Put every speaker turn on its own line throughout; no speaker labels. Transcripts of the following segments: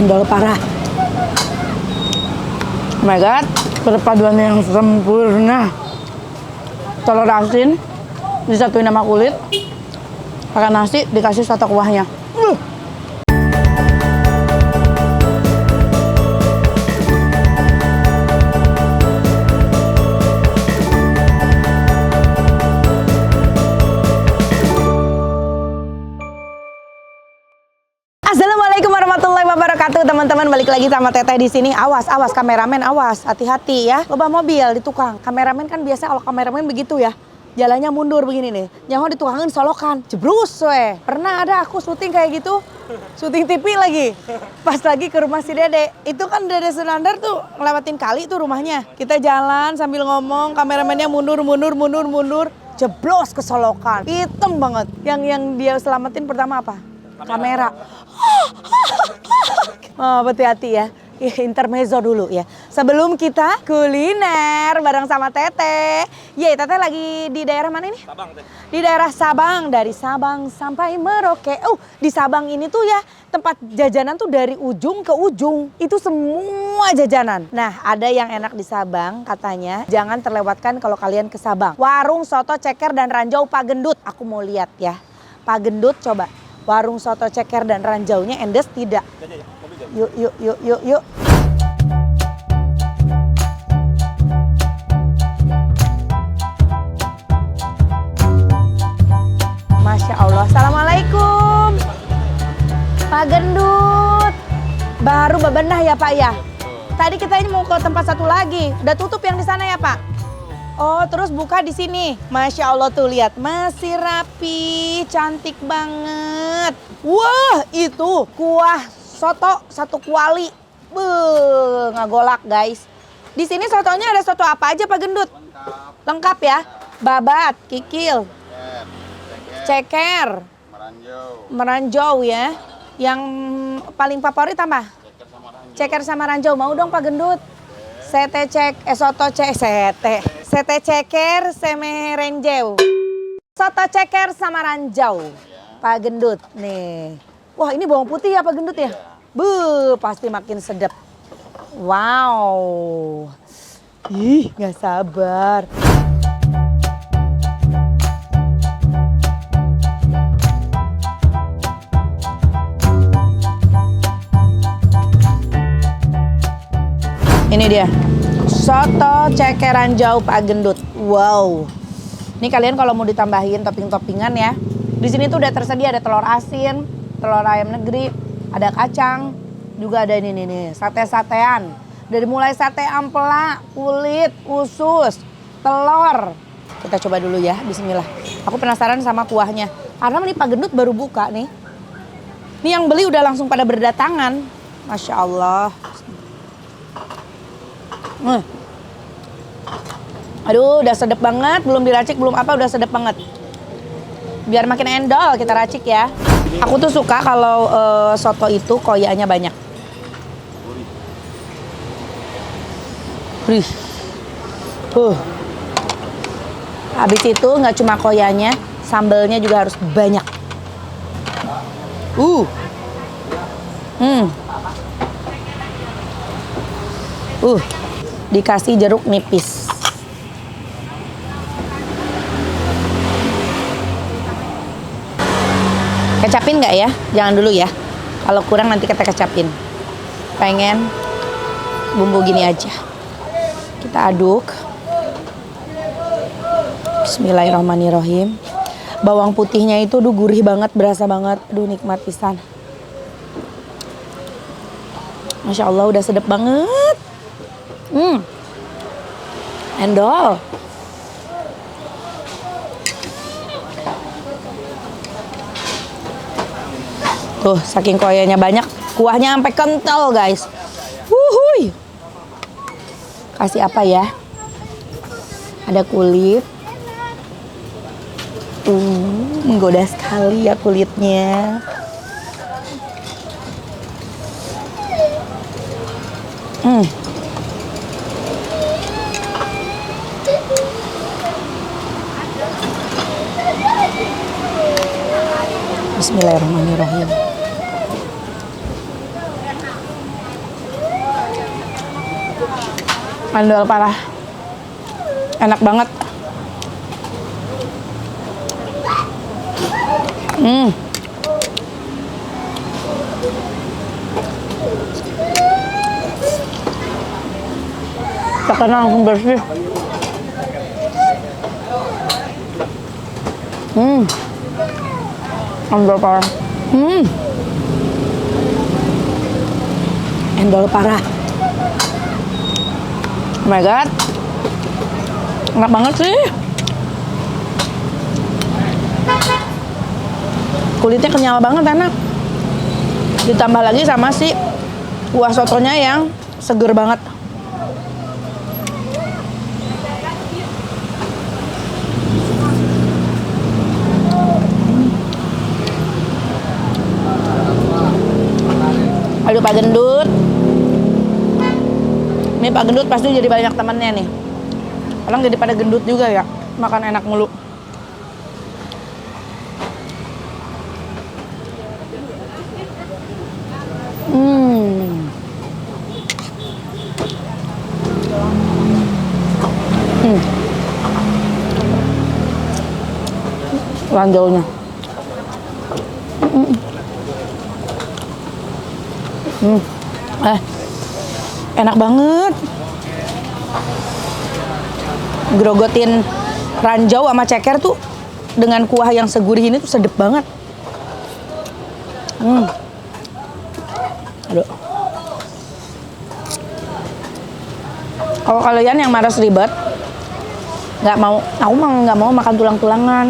Endol parah. Oh my god, perpaduannya yang sempurna. Telur asin disatuin sama kulit, pakai nasi, dikasih soto kuahnya. Assalamualaikum warahmatullahi wabarakatuh, teman-teman. Balik lagi sama Teteh di sini. Awas, awas kameramen, awas, hati-hati ya. Loba mobil di tukang. Kameramen kan biasa kalau kameramen begitu ya. Jalannya mundur begini nih. Nyaho ditukangin solokan. Jebrus we. Pernah ada aku syuting kayak gitu. Syuting TV lagi. Pas lagi ke rumah si Dede. Itu kan Dede Sunandar tuh ngelewatin kali tuh rumahnya. Kita jalan sambil ngomong, kameramennya mundur. Jeblos ke solokan. Hitam banget. Yang dia selamatin pertama apa? Kamera. Oh, hati-hati ya. Intermezzo dulu ya. Sebelum kita kuliner bareng sama Teteh. Ye, Teteh lagi di daerah mana ini?
Sabang, Teh.
Di daerah Sabang. Dari Sabang sampai Merauke. Di Sabang ini tuh ya tempat jajanan tuh dari ujung ke ujung. Itu semua jajanan. Nah, ada yang enak di Sabang katanya. Jangan terlewatkan kalau kalian ke Sabang. Warung soto ceker dan ranjau Pak Gendut. Aku mau lihat ya. Pak Gendut coba. Warung soto ceker dan ranjaunya endes tidak? Yuk. Masya Allah. Assalamualaikum. Pak Gendut. Baru bebenah ya Pak ya? Tadi kita ini mau ke tempat satu lagi. Udah tutup yang di sana ya Pak? Oh, terus buka di sini. Masya Allah tuh lihat, masih rapi, cantik banget. Wah, itu kuah soto satu kuali. Ngagolak guys. Di sini sotonya ada soto apa aja Pak Gendut? Lengkap ya? Babat, kikil, ceker, meranjau ya. Yang paling favorit apa? Ceker sama ranjau. Mau dong Pak Gendut? Sete ceker sama ranjau. Soto ceker sama ranjau. Pak Gendut nih. Wah, ini bawang putih ya Pak Gendut ya? Pasti makin sedap. Wow. Ih, nggak sabar. Ini dia, soto ceker ranjau Pak Gendut. Wow. Ini kalian kalau mau ditambahin topping-toppingan ya. Di sini tuh udah tersedia, ada telur asin, telur ayam negeri, ada kacang, juga ada ini nih, sate-satean. Dari mulai sate ampela, kulit, usus, telur. Kita coba dulu ya, bismillah. Aku penasaran sama kuahnya. Karena ini Pak Gendut baru buka nih. Ini yang beli udah langsung pada berdatangan. Masya Allah. Aduh, udah sedep banget, belum diracik, belum apa, udah sedep banget. Biar makin endol kita racik ya. Aku tuh suka kalau soto itu koyaknya banyak. Habis itu nggak cuma koyanya, sambelnya juga harus banyak. Dikasih jeruk nipis. Kecapin nggak ya? Jangan dulu ya. Kalau kurang nanti kita kecapin. Pengen bumbu gini aja. Kita aduk. Bismillahirrahmanirrahim. Bawang putihnya itu gurih banget, berasa banget. Nikmat pisan. Masya Allah, udah sedap banget. Endol. Tuh, saking koyanya banyak, kuahnya sampai kental, guys. Wuhui. Kasih apa ya? Ada kulit. Menggoda sekali ya kulitnya. Bismillahirrahmanirrahim. Andal parah. Enak banget. Tekannya langsung bersih. Endol parah. Endol parah. Oh my god. Enak banget sih. Kulitnya kenyal banget, enak. Ditambah lagi sama si kuah sotonya yang seger banget. Aduh Pak Gendut. Ini Pak Gendut pasti jadi banyak temannya nih. Orang jadi pada gendut juga ya, makan enak mulu. Ranjaunya. Enak banget. Grogotin ranjau sama ceker tuh dengan kuah yang segurih ini tuh sedep banget. Aduh. Kalau kalian yang malas ribet, nggak mau, aku mah nggak mau makan tulang-tulangan.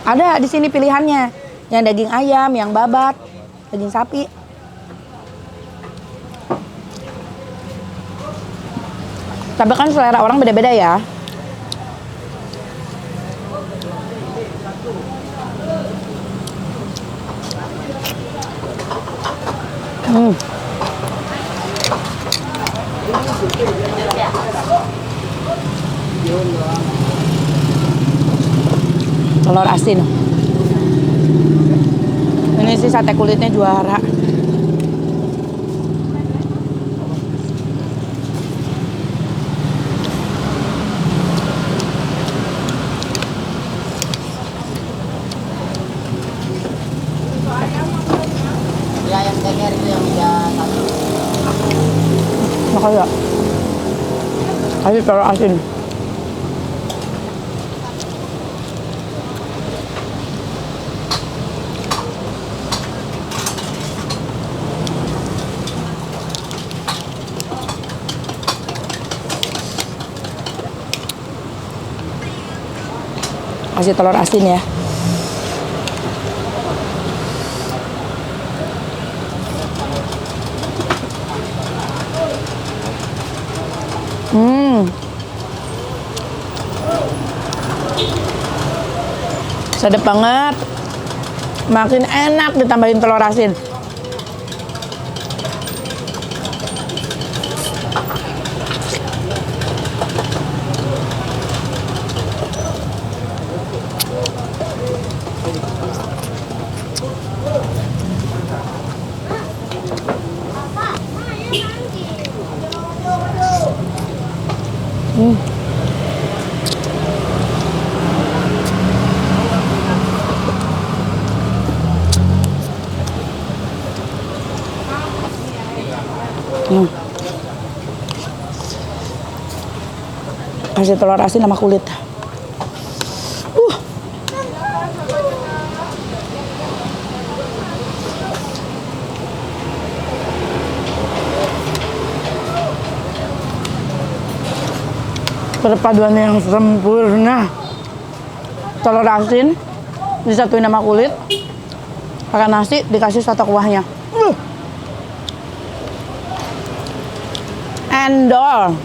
Ada di sini pilihannya, yang daging ayam, yang babat, daging sapi. Tapi kan selera orang beda-beda ya. Telur asin. Ini sih sate kulitnya juara.
Ya yang ceker itu yang satu.
Makanya kasih telur asin. Kasih telur asin ya. Sedap banget. Makin enak ditambahin telur asin. Kasih telur asin sama kulit. Perpaduan yang sempurna. Telur asin disatuin sama kulit, pakai nasi, dikasih soto kuahnya. Endol.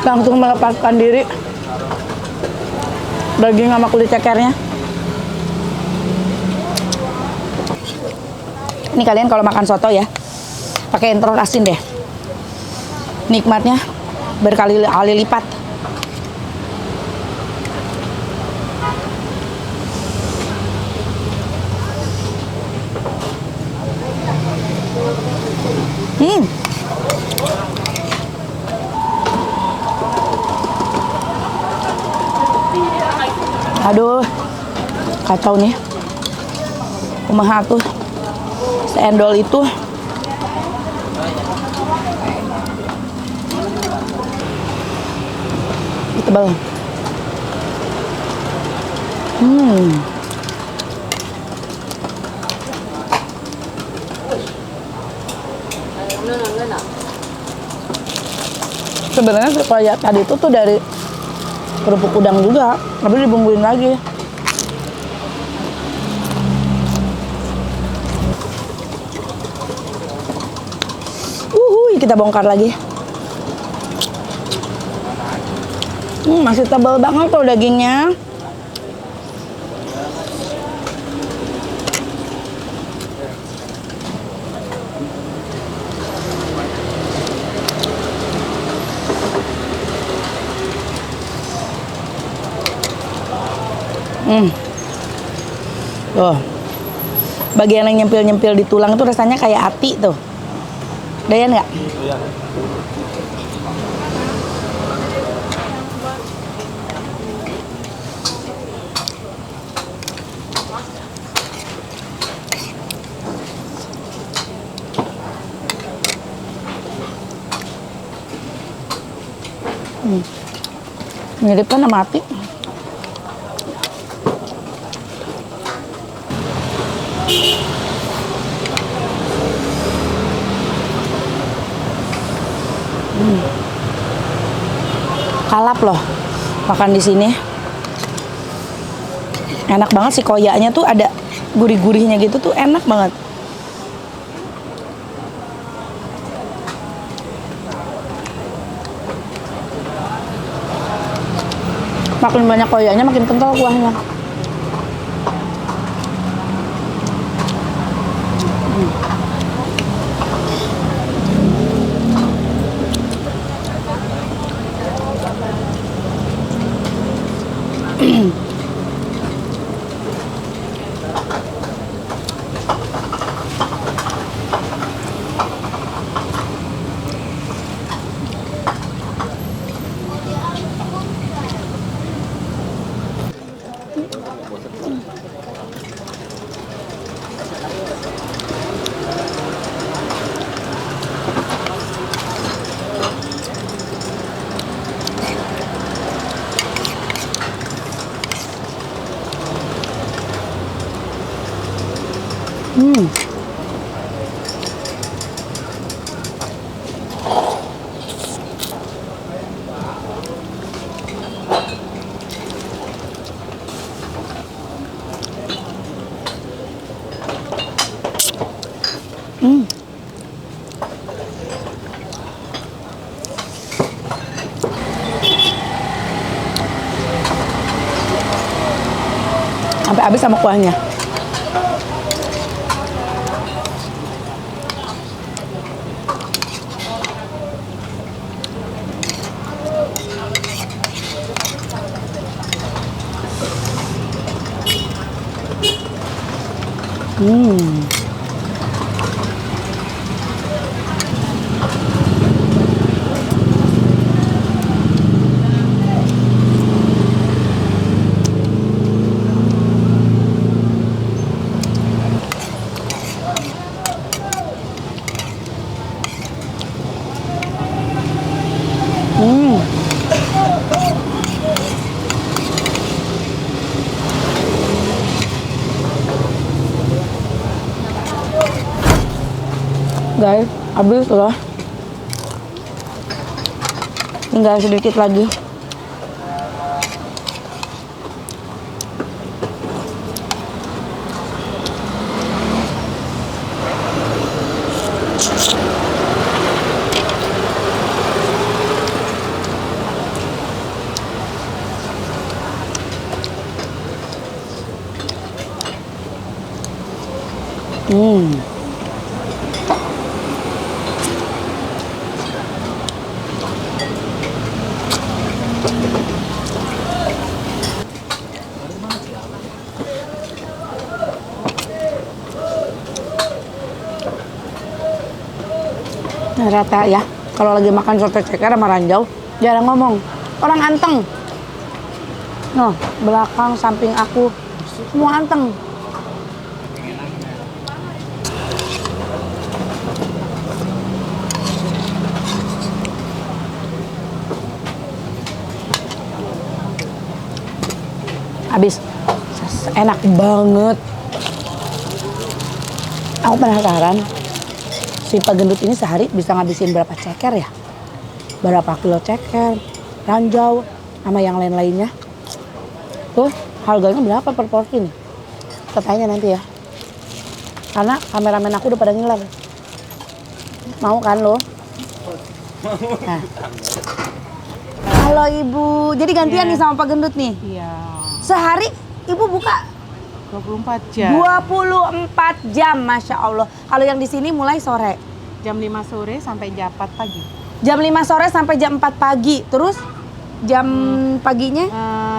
Langsung melepaskan diri daging sama kulit cekernya. Ini kalian kalau makan soto ya, pakai telur asin deh. Nikmatnya berkali-kali lipat. Aduh, kacau nih. Kumaha tuh seendol itu. Tebal. Sebenarnya kayak tadi itu tuh dari kerupuk udang juga, tapi dibumbuin lagi. Kita bongkar lagi. Masih tebal banget tuh dagingnya. Tuh. Bagian yang nyempil-nyempil di tulang itu rasanya kayak ati tuh. Dayan nggak? Iya. Mirip kan sama ati. Kalap loh makan di sini. Enak banget sih, koyaknya tuh ada gurih-gurihnya gitu tuh, enak banget. Makin banyak koyaknya makin kental kuahnya. Sampai habis sama kuahnya. Guys, habis loh. Tinggal sedikit lagi. Hmm. Rata ya, kalau lagi makan soto ceker sama ranjau jarang ngomong, orang anteng. Noh, belakang samping aku semua anteng. Habis, enak banget. Aku penasaran, si Pak Gendut ini sehari bisa ngabisin berapa ceker ya? Berapa kilo ceker, ranjau, sama yang lain-lainnya. Tuh, harganya berapa per porsi nih? Kita tanya nanti ya. Karena kameramen aku udah pada ngiler. Mau kan lo? Nah. Halo Ibu, jadi gantian nih sama Pak Gendut nih?
Iya.
Sehari Ibu buka
24 jam.
24 jam, Masya Allah. Kalau yang di sini mulai sore.
Jam 5 sore sampai jam 4 pagi.
Jam 5 sore sampai jam 4 pagi. Terus jam paginya?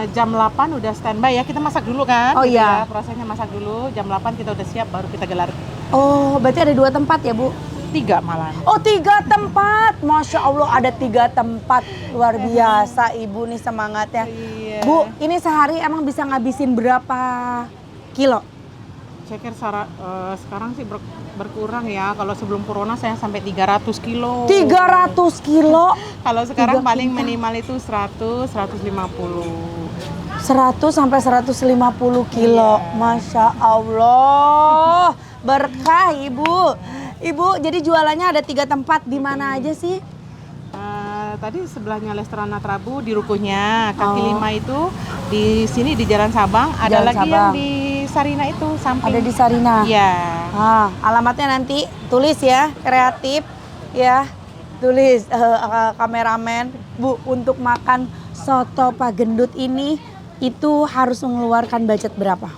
Jam 8 udah standby ya. Kita masak dulu kan?
Oh
gitu
iya.
Ya, prosesnya masak dulu. Jam 8 kita udah siap baru kita gelar.
Oh, berarti ada 2 tempat ya, Bu?
3 malam.
Oh, 3 tempat. Masya Allah ada 3 tempat. Luar biasa Ibu nih semangatnya.
Iya.
Bu, ini sehari emang bisa ngabisin berapa kilo?
Ceker sekarang sih berkurang ya. Kalau sebelum corona saya sampai 300 kilo.
300 kilo?
Kalau sekarang
3
paling
kintal.
minimal itu 100, 150.
100 sampai 150 kilo.
Iya.
Masya Allah. Berkah Ibu. Ibu, jadi jualannya ada 3 tempat. Di mana aja sih?
Tadi sebelahnya restoran Natrabu di rukuhnya, kaki
Oh.
5 itu di sini di Jalan Sabang, ada
Jalan
lagi
Sabang.
yang di Sarina itu samping.
Ada di Sarina.
Iya.
Alamatnya nanti tulis ya, kreatif ya. Tulis kameramen, Bu, untuk makan soto Pak Gendut ini itu harus mengeluarkan budget berapa?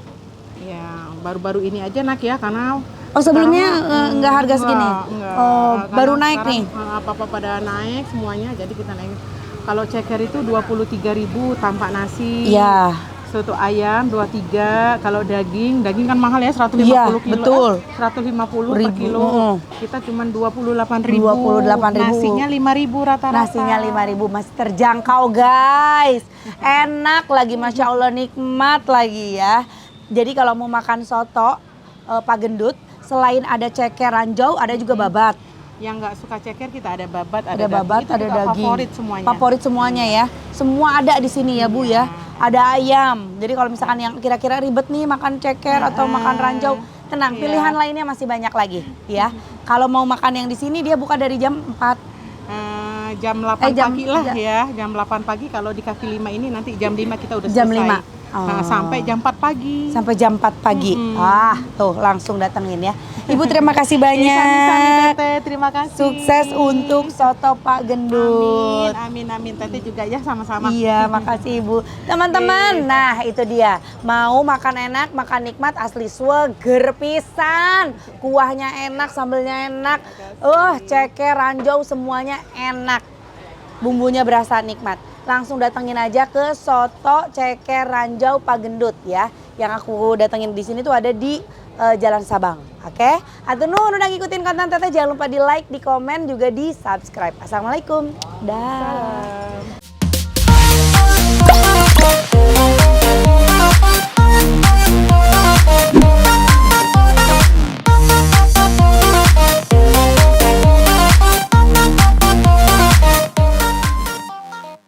Ya, baru-baru ini aja nak ya karena
Oh, sebelumnya
sekarang,
nggak harga segini?
enggak.
Oh,
Karena
baru naik
sekarang,
nih?
Apa-apa pada naik semuanya, jadi kita naik. Kalau ceker itu 23.000 tanpa nasi.
Iya.
Soto ayam 23, kalau daging kan mahal ya 150
Iya,
kilo.
betul.
150 per
Ribu,
kilo. Kita cuma 28.000.
28.000.
Nasinya 5.000 rata-rata.
Nasinya 5.000 masih terjangkau guys. Enak lagi, Masya Allah, nikmat lagi ya. Jadi kalau mau makan soto Pak Gendut, selain ada ceker ranjau, ada juga babat.
Yang nggak suka ceker kita ada babat,
Ada babat,
Itu
ada
juga
daging.
Favorit semuanya.
Favorit semuanya ya. Semua ada di sini ya Bu ya. Ada ayam. Jadi kalau misalkan yang kira-kira ribet nih makan ceker atau makan ranjau, tenang,
Iya.
pilihan lainnya masih banyak lagi ya. Kalau mau makan yang di sini dia buka dari jam 4.
Jam 8
jam-
pagi lah
jam-
ya. Jam 8 pagi kalau di kaki 5 ini nanti jam 5 kita udah
Jam
selesai.
5.
Nah, sampai jam 4 pagi.
Sampai jam 4 pagi. Tuh langsung datengin ya. Ibu terima kasih
Sami-sami
banyak.
Teteh, terima kasih.
Sukses untuk soto Pak Gendut.
Amin. Teteh juga ya sama-sama.
Iya, makasih Ibu. Teman-teman, nah itu dia. Mau makan enak, makan nikmat, asli seger pisan. Kuahnya enak, sambelnya enak. Ceker, ranjau semuanya enak. Bumbunya berasa nikmat. Langsung datengin aja ke soto ceker ranjau Pak Gendut ya. Yang aku datengin di sini tuh ada di Jalan Sabang. Oke? Atur nuhun udah ngikutin konten Teteh, jangan lupa di like, di komen, juga di subscribe. Assalamualaikum. Dah.